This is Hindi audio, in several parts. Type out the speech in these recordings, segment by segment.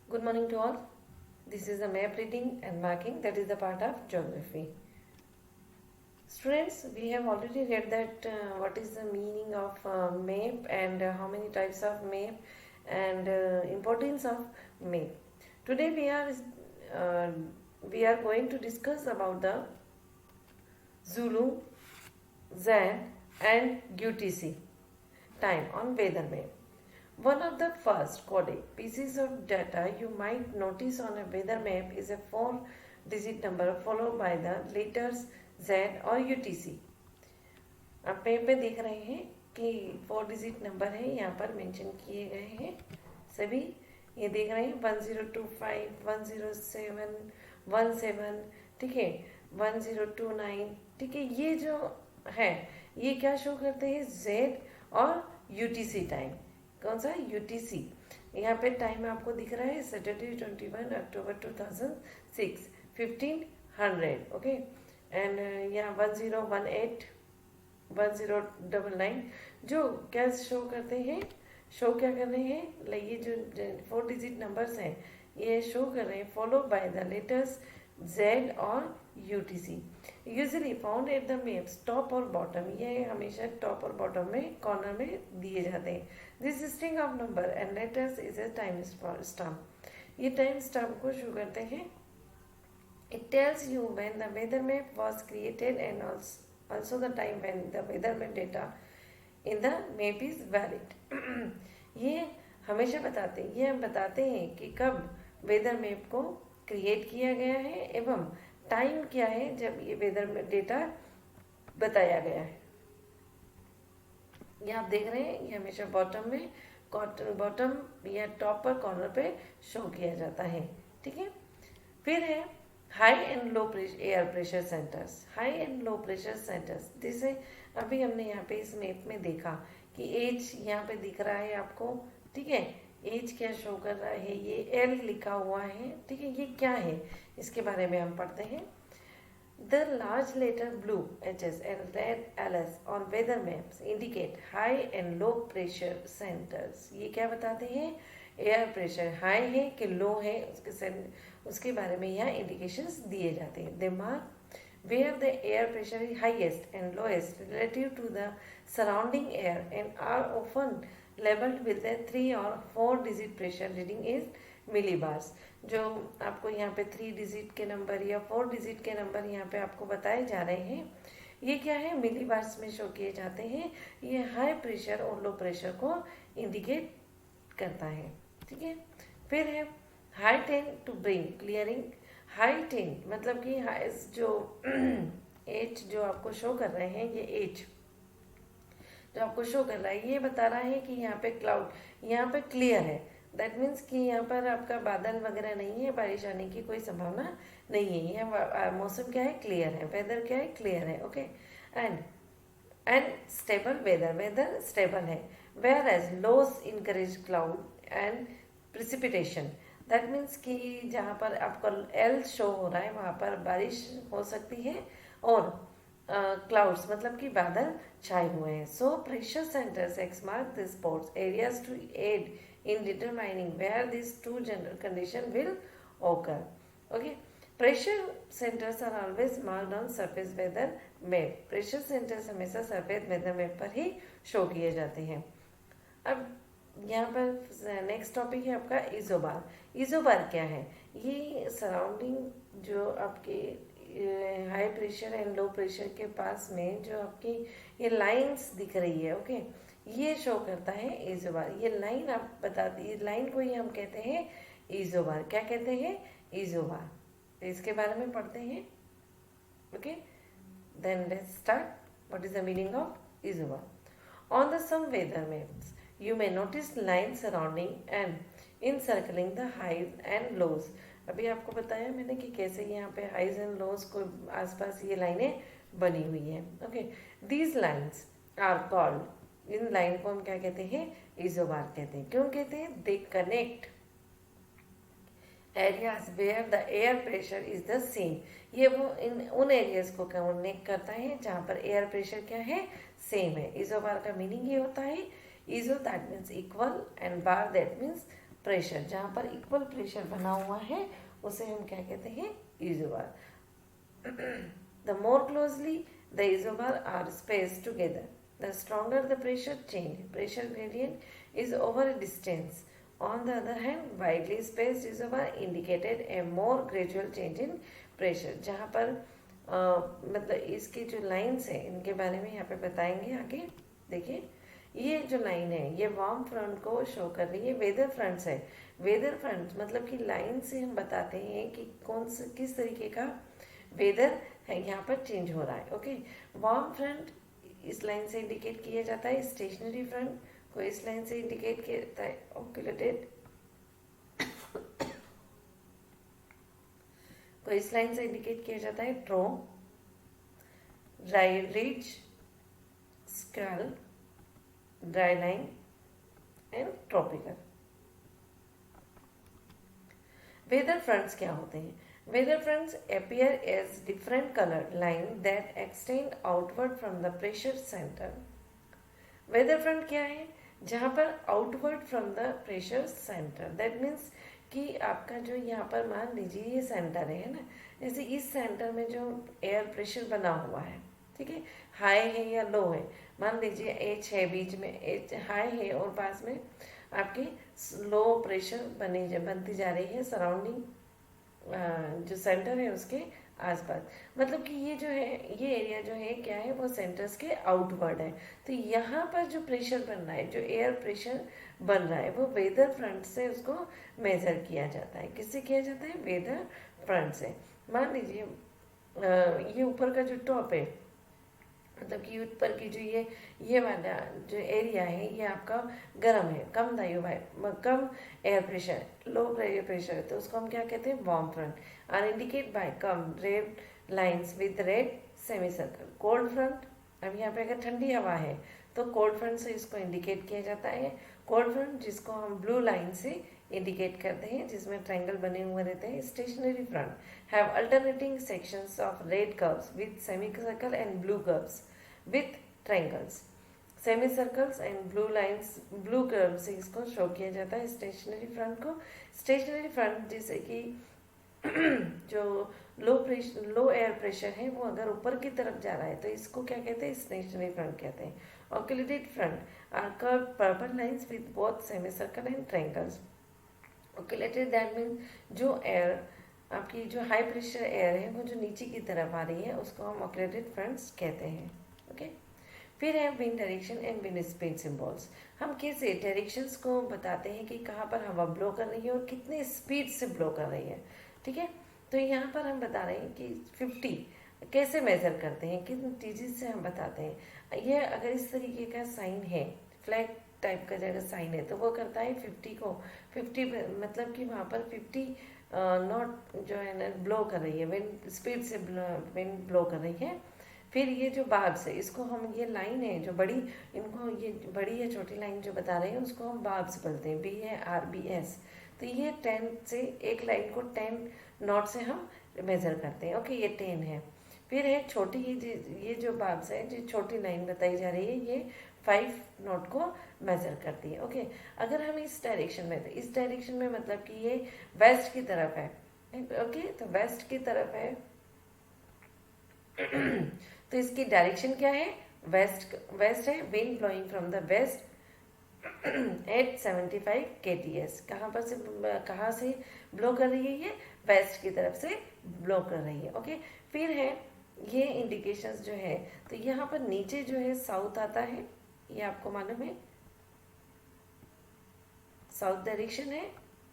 Good morning to all. This is the map reading and marking, that is the part of geography. Students, we have already read that what is the meaning of map and how many types of map and importance of map. Today uh, we are going to discuss about the Zulu, Zan and UTC time on weather map. One of the first coded pieces of data you might notice on a weather map is a 4-digit number followed by the letters Z और UTC. आप पेज पे देख रहे हैं कि 4-digit नंबर है, यहाँ पर मेंशन किए गए हैं सभी. ये देख रहे हैं 1025, 107, ठीक है, 1029, ठीक है. ये जो है ये क्या शो करते हैं? Z और UTC टाइम. कौन सा? UTC. यहाँ पे टाइम आपको दिख रहा है सैटरडे 21 अक्टूबर 2006 1500. ओके. एंड यहाँ 1018 1099 जो क्या शो करते हैं, शो क्या कर रहे हैं, लाइक ये जो 4-digit नंबर्स हैं ये शो कर रहे हैं follow by the letters Z और UTC. Usually found at the maps top और बॉटम. ये हमेशा टॉप और बॉटम में कॉर्नर में दिए जाते हैं. This string of number and letters is a time stamp. ये टाइम स्टैम्प को शो करते हैं. It tells you when the weather map was created and also the time when the weather map data in the map is valid. ये हमेशा बताते हैं, ये हम बताते हैं कि कब वेदर मैप को क्रिएट किया गया है एवं टाइम क्या है जब ये वेदर डेटा बताया गया है. ये आप देख रहे हैं ये हमेशा बॉटम में बॉटम या टॉप पर कॉर्नर पे शो किया जाता है. ठीक है. फिर है high and low air pressure centres. High and low pressure centres जैसे अभी हमने यहाँ पे इस मैप में देखा कि एज यहाँ पे दिख रहा है आपको. ठीक है. एज क्या शो कर रहा है? ये एल लिखा हुआ है. ठीक है. ये क्या है इसके बारे में हम पढ़ते हैं. The large letter blue HS and red LS on weather maps indicate high and low pressure centers. ये क्या बताते हैं? एयर प्रेशर हाई है कि लो है उसके बारे में यहाँ इंडिकेशंस दिए जाते हैं. They mark where the air pressure is highest and lowest relative to the surrounding air and are often labelled with a 3 और 4-digit प्रेशर रीडिंग इज मिलीबार्स. जो आपको यहाँ पे 3-digit के नंबर या 4-digit के नंबर यहाँ पे आपको बताए जा रहे हैं, ये क्या है? मिलीबार्स में शो किए जाते हैं. ये हाई प्रेशर और लो प्रेशर को इंडिकेट करता है. ठीक है. फिर है high tend to bring clearing. High tend मतलब कि जो एज जो आपको शो कर रहे हैं, ये एज जो आपको शो कर रहा है ये बता रहा है कि यहाँ पे क्लाउड यहाँ पे क्लियर है. दैट मीन्स कि यहाँ पर आपका बादल वगैरह नहीं है, बारिश आने की कोई संभावना नहीं है. यह मौसम क्या है? क्लियर है. वेदर क्या है? क्लियर है. Okay. And stable weather stable है. Whereas lows encourage cloud and precipitation. That means कि जहाँ पर आपका एल शो हो रहा है वहाँ पर बारिश हो सकती है और क्लाउड्स मतलब कि बादल छाए हुए हैं. So pressure centres X mark the spots areas to aid in determining where these two general conditions will occur. Okay. Pressure centers are always marked on surface weather map. Pressure centers हमेशा surface weather map पर ही शो किए जाते हैं. अब यहाँ पर नेक्स्ट टॉपिक है आपका इजोबार. इजोबार क्या है? ये सराउंडिंग जो आपके high pressure and low pressure के पास में जो आपकी ये लाइंस दिख रही है. ओके. ये शो करता है इजोबार. ये लाइन आप बताती है, लाइन को ही हम कहते हैं इजोबार. क्या कहते हैं? इजोबार. तो इसके बारे में पढ़ते हैं. Okay. Then let's start. What is the meaning of isobar? On the some weather maps you may notice line surrounding and encircling the highs and lows. अभी आपको बताया मैंने कि कैसे यहाँ पे हाइज एंड लोज को आसपास ये लाइनें बनी हुई है. Okay. These lines are called, इन लाइन को हम क्या कहते हैं? इजोबार कहते हैं. क्यों कहते हैं? They connect areas where the air pressure is the same. ये वो उन एरियाज को कनेक्ट करता है जहाँ पर एयर प्रेशर क्या है? सेम है. इजोबार का मीनिंग ये होता है iso that means equal and bar that means pressure, जहाँ पर इक्वल प्रेशर बना हुआ है उसे हम क्या कहते हैं, इजोबार. The more closely the isobar are spaced together, the stronger the pressure change. Pressure gradient is over a distance. On the other hand, widely spaced isobar indicated a more gradual change in pressure. जहाँ पर मतलब इसकी जो लाइन्स है इनके बारे में यहाँ पे बताएंगे आगे. देखिए ये जो लाइन है ये वार्म फ्रंट को शो कर रही है. वेदर फ्रंट्स है. वेदर फ्रंट मतलब कि लाइन से हम बताते हैं कि कौन से किस तरीके का वेदर है यहाँ पर चेंज हो रहा है. ओके, वार्म फ्रंट इस लाइन से इंडिकेट किया जाता है. स्टेशनरी फ्रंट को इस लाइन से इंडिकेट किया जाता है. ऑक्यूलेटेड को इस लाइन से इंडिकेट किया जाता है. Trough, dry ridge, squall, dry line and tropical. Weather fronts क्या होते हैं? Weather fronts appear as different colored lines that extend outward from the pressure center. Weather front क्या है? जहाँ पर outward from the pressure center. That means कि आपका जो यहाँ पर मान लीजिए ये सेंटर है ना, जैसे इस सेंटर में जो एयर प्रेशर बना हुआ है, ठीक है, हाई है या लो है. मान लीजिए एच है, बीच में एच हाई है और पास में आपकी लो प्रेशर बनती जा रही है सराउंडिंग जो सेंटर है उसके आसपास. मतलब कि ये जो है ये एरिया जो है क्या है, वो सेंटर्स के आउटवर्ड है. तो यहाँ पर जो प्रेशर बन रहा है, जो एयर प्रेशर बन रहा है, वो वेदर फ्रंट से उसको मेजर किया जाता है. किससे किया जाता है? वेदर फ्रंट से. मान लीजिए ये ऊपर का जो टॉप है, मतलब कि ऊपर की जो ये वाला जो एरिया है ये आपका गर्म है, कम कम air pressure, low air pressure, तो उसको हम क्या कहते हैं? Warm front. Are indicate by come red lines with red semi circle. Cold front, अब यहाँ पे अगर ठंडी हवा है तो कोल्ड फ्रंट से इसको इंडिकेट किया जाता है. कोल्ड फ्रंट जिसको हम ब्लू लाइन से इंडिकेट करते हैं, जिसमें ट्रायंगल बने हुए रहते हैं. Stationary front have alternating sections of red curves with semi circle and blue curves with triangles. Semi circles and blue lines, blue curve से इसको शो किया जाता है स्टेशनरी फ्रंट को. स्टेशनरी फ्रंट जैसे कि जो लो एयर प्रेशर है वो अगर ऊपर की तरफ जा रहा है तो इसको क्या कहते हैं? स्टेशनरी फ्रंट कहते हैं. Occluded front are curve purple lines with both semi circle and triangles. Occluded that mean जो एयर आपकी जो हाई प्रेशर एयर है वो जो नीचे की तरफ आ रही है उसको हम ऑक्यूलेटेड फ्रंट्स कहते हैं. ओके, फिर है wind direction and wind speed symbols. हम कैसे डायरेक्शंस को बताते हैं कि कहाँ पर हवा ब्लो कर रही है और कितने स्पीड से ब्लो कर रही है. ठीक है, तो यहाँ पर हम बता रहे हैं कि 50 कैसे मेजर करते हैं, किन चीज़ से हम बताते हैं. ये अगर इस तरीके का साइन है, फ्लैग टाइप का जगह साइन है, तो वो करता है 50 मतलब कि वहाँ पर 50 नॉट जो है ना ब्लो कर रही है, विंड स्पीड से विंड ब्लो कर रही है. फिर ये जो बार्ब्स है, इसको हम ये लाइन है जो बड़ी, इनको ये बड़ी या छोटी लाइन जो बता रहे हैं उसको हम बार्ब्स बोलते हैं. BARBS. तो ये 10 से एक लाइन को 10 नॉट से हम मेज़र करते हैं. ओके, ये 10 है. फिर है छोटी, ये जो बार्ब्स है, जो छोटी लाइन बताई जा रही है, ये 5 नॉट को मेज़र करती है. ओके, अगर हम इस डायरेक्शन में, तो इस डायरेक्शन में मतलब कि ये वेस्ट की तरफ है. ओके, तो वेस्ट की तरफ है तो इसकी डायरेक्शन क्या है? वेस्ट है. Wind blowing from the west at 75 kts. कहाँ से ब्लो कर रही है? ये वेस्ट की तरफ से ब्लो कर रही है. ओके, फिर है ये इंडिकेशंस जो है, तो यहाँ पर नीचे जो है साउथ आता है, ये आपको मालूम है साउथ डायरेक्शन है.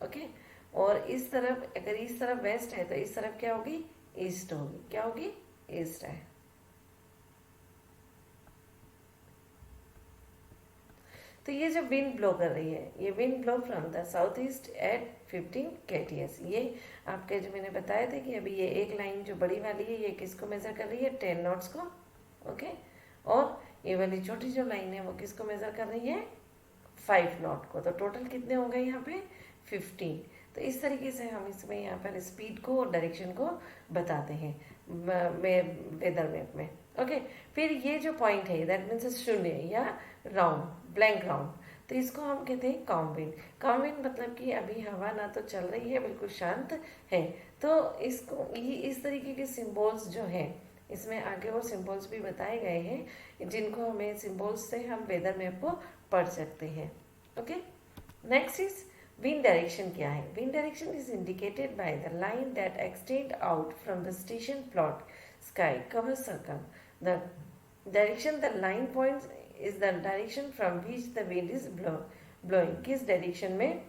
ओके, और इस तरफ, अगर इस तरफ वेस्ट है तो इस तरफ क्या होगी? ईस्ट होगी. क्या होगी? ईस्ट है. तो ये जो विंड ब्लो कर रही है, ये wind blow from the south east eight 15 kts. ये आपके जो मैंने बताया था कि अभी ये एक लाइन जो बड़ी वाली है ये किसको मेजर कर रही है? 10 नॉट्स को. ओके, और ये वाली छोटी जो लाइन है वो किसको मेजर कर रही है? 5 नॉट को. तो टोटल कितने हो गए यहाँ पे? 15. तो इस तरीके से हम इसमें यहाँ पर स्पीड को और डायरेक्शन को बताते हैं वेदर मैप में. ओके, फिर ये जो पॉइंट है दैट मीन्स शून्य या राउंड, ब्लैंक राउंड. तो इसको हम कहते हैं काम विंड। काम विंड मतलब कि अभी हवा ना तो चल रही है, बिल्कुल शांत है। तो इसको ये इस तरीके के सिंबल्स जो हैं, इसमें आगे और सिंबल्स भी बताए गए हैं जिनको हमें सिंबल्स से हम वेदर मैप को पढ़ सकते हैं। Okay, next is wind direction क्या है? Wind direction is indicated by the line that extend out from the station plot sky cover circle. The direction the line points is the direction from which the wind is blowing. किस डायरेक्शन में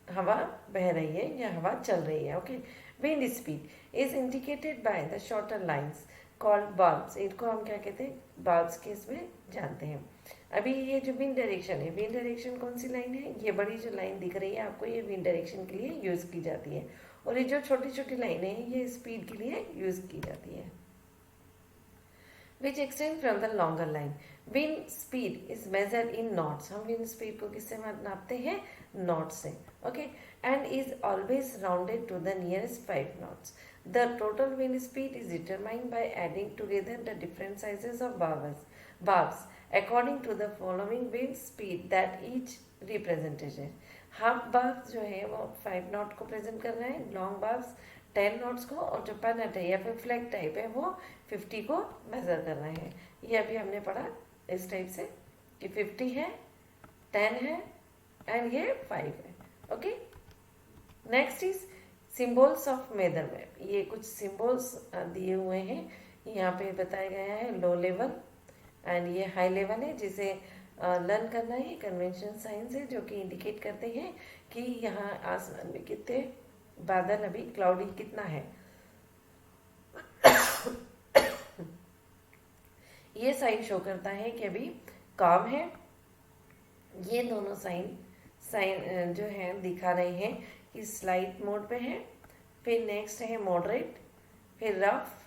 हवा बह रही है या हवा चल रही है। Okay, wind speed is indicated by the shorter lines called bulbs. इनको हम क्या कहते हैं? बाल्ब्स के इसमें जानते हैं। अभी ये जो विंड डायरेक्शन है, विंड डायरेक्शन कौन सी लाइन है? ये बड़ी जो लाइन दिख रही है आपको, ये विंड डायरेक्शन के लिए यूज की जाती है। और ये जो छोटी छोटी लाइनें हैं, ये स्पीड के लिए यूज की जाती है। which extend from the longer line. Wind speed is measured in knots. हम wind speed को किससे नापते हैं? knots से. Okay, and is always rounded to the nearest 5 knots. The total wind speed is determined by adding together the different sizes of barbs according to the following wind speed that each represented है। हाफ बार्ब्स जो है वो 5 नॉट को प्रेजेंट कर रहे हैं, लॉन्ग बार्ब्स 10 नॉट्स को, और जो पैनट है या फिर फ्लैग टाइप है वो 50 को मेजर कर रहे हैं। ये अभी हमने पढ़ा इस टाइप से कि 50 है, 10 है एंड ये 5 है। Okay, next is symbols of weather map. ये कुछ सिंबल्स दिए हुए हैं, यहाँ पे बताया गया है लो लेवल एंड ये हाई लेवल है, जिसे लर्न करना है। कन्वेंशन साइंस है जो कि इंडिकेट करते हैं कि यहाँ आसमान में कितने बादल, अभी क्लाउडी कितना है। ये साइन शो करता है कि अभी काम है। ये दोनों साइन जो है दिखा रहे हैं कि स्लाइट मोड पे है। फिर नेक्स्ट है मॉडरेट, फिर rough,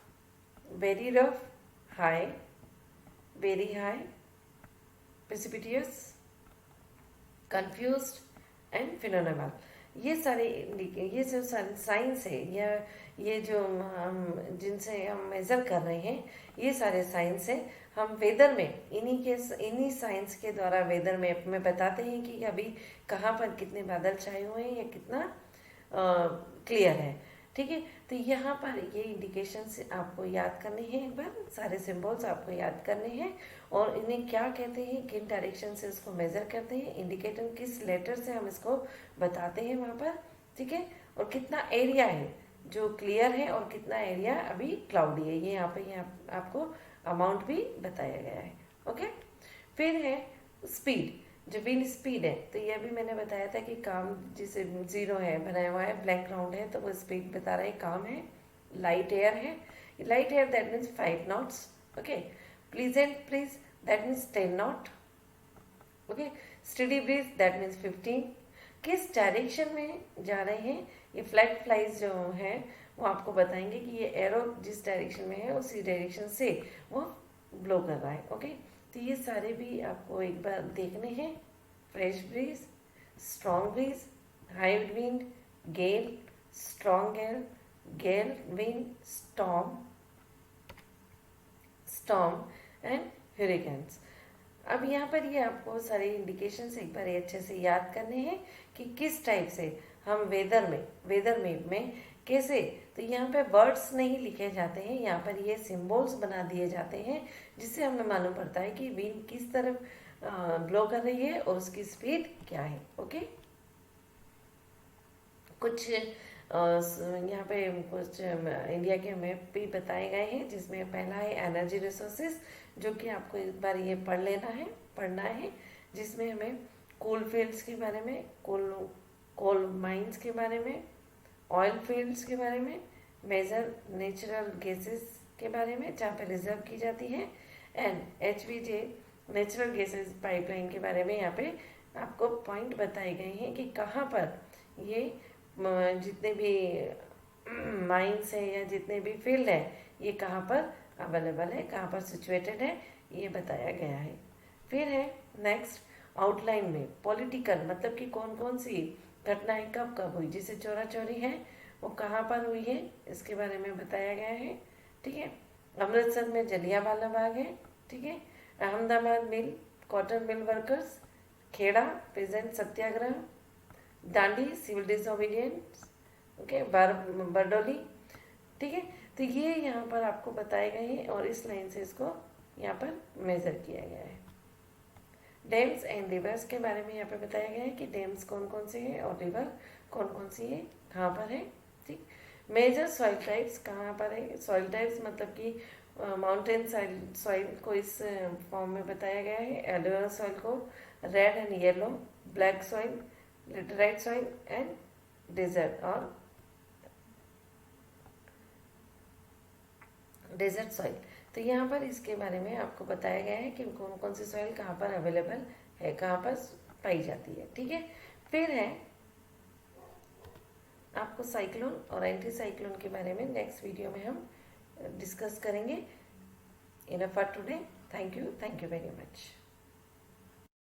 very rough, high, very high, precipitous, confused and phenomenal. ये सारे ये जो साइंस है या ये जो हम जिनसे हम मेजर कर रहे हैं, ये सारे साइंस है। हम वेदर में इन्हीं साइंस के द्वारा वेदर मैप में बताते हैं कि अभी कहाँ पर कितने बादल छाए हुए हैं या कितना क्लियर है। ठीक है, तो यहाँ पर ये इंडिकेशंस आपको याद करने हैं, एक बार सारे सिंबल्स आपको याद करने हैं और इन्हें क्या कहते हैं, किन डायरेक्शन से इसको मेजर करते हैं, इंडिकेटर किस लेटर से हम इसको बताते हैं वहाँ पर। ठीक है, और कितना एरिया है जो क्लियर है और कितना एरिया अभी क्लाउडी है, ये यहाँ पे आपको अमाउंट भी बताया गया है। ओके, फिर है स्पीड, जो विंड स्पीड है, तो यह भी मैंने बताया था कि काम जिसे 0 है बनाया हुआ है, ब्लैक ग्राउंड है, तो वो स्पीड बता रहा है काम है। लाइट एयर है, light air that means 5 knots. Okay, pleasant breeze that means 10 knot. Okay, steady breeze that means 15। किस डायरेक्शन में जा रहे हैं, ये फ्लैग फ्लाइज जो है वो आपको बताएंगे कि ये एरो जिस डायरेक्शन में है उसी डायरेक्शन से वो ब्लो कर रहा है। ओके, तो ये सारे भी आपको एक बार देखने हैं। Fresh breeze, strong breeze, high wind, gale, strong gale, gale wind, storm and hurricanes. अब यहाँ पर ये आपको सारे इंडिकेशंस एक बार अच्छे से याद करने हैं कि किस टाइप से हम वेदर मैप में कैसे, तो यहाँ पे वर्ड्स नहीं लिखे जाते हैं, यहाँ पर ये सिंबल्स बना दिए जाते हैं जिससे हमें मालूम पड़ता है कि विंड किस तरफ ब्लो कर रही है और उसकी स्पीड क्या है। ओके, कुछ यहाँ पे कुछ इंडिया के मैप भी बताए गए हैं, जिसमें पहला है एनर्जी रिसोर्सेज, जो कि आपको एक बार ये पढ़ना है, जिसमें हमें कोल फील्ड्स के बारे में, कोल माइंस के बारे में, ऑयल फील्ड्स के बारे में, मेजर नेचुरल गैसेस के बारे में जहाँ पे रिजर्व की जाती है, and HVJ natural gases pipeline के बारे में यहाँ पे आपको पॉइंट बताए गए हैं कि कहाँ पर ये जितने भी माइंस है या जितने भी फील्ड है ये कहाँ पर अवेलेबल है, कहाँ पर सिचुएटेड है, ये बताया गया है। फिर है नेक्स्ट आउटलाइन में पॉलिटिकल, मतलब कि कौन कौन सी घटनाएं कब कब हुई, जैसे चोरा चोरी है वो कहाँ पर हुई है इसके बारे में बताया गया है। ठीक है, अमृतसर में जलियांवाला बाग है। ठीक है, Ahmedabad mill, cotton mill workers Kheda peasant satyagraha, Dandi civil disobedience, okay, Bardoli, ठीक है। तो ये यहाँ पर आपको बताए गए हैं और इस लाइन से इसको यहाँ पर मेजर किया गया है। डैम्स एंड रिवर्स के बारे में यहाँ पे बताया गया है कि डैम्स कौन कौन से हैं और रिवर कौन कौन सी है, कहाँ पर है, ठीक। मेजर सॉइल टाइप्स कहाँ पर है, सॉइल टाइप्स मतलब कि माउंटेन सॉइल को इस फॉर्म में बताया गया है, एलुवियल सॉइल को red and yellow, black soil, laterite soil and desert और डेजर्ट सॉइल। तो यहाँ पर इसके बारे में आपको बताया गया है कि कौन कौन सी सॉइल कहाँ पर अवेलेबल है, कहाँ पर पाई जाती है, ठीक है। फिर है आपको साइक्लोन और एंटी साइक्लोन के बारे में नेक्स्ट वीडियो में हम डिस्कस करेंगे। Enough for today, thank you very much.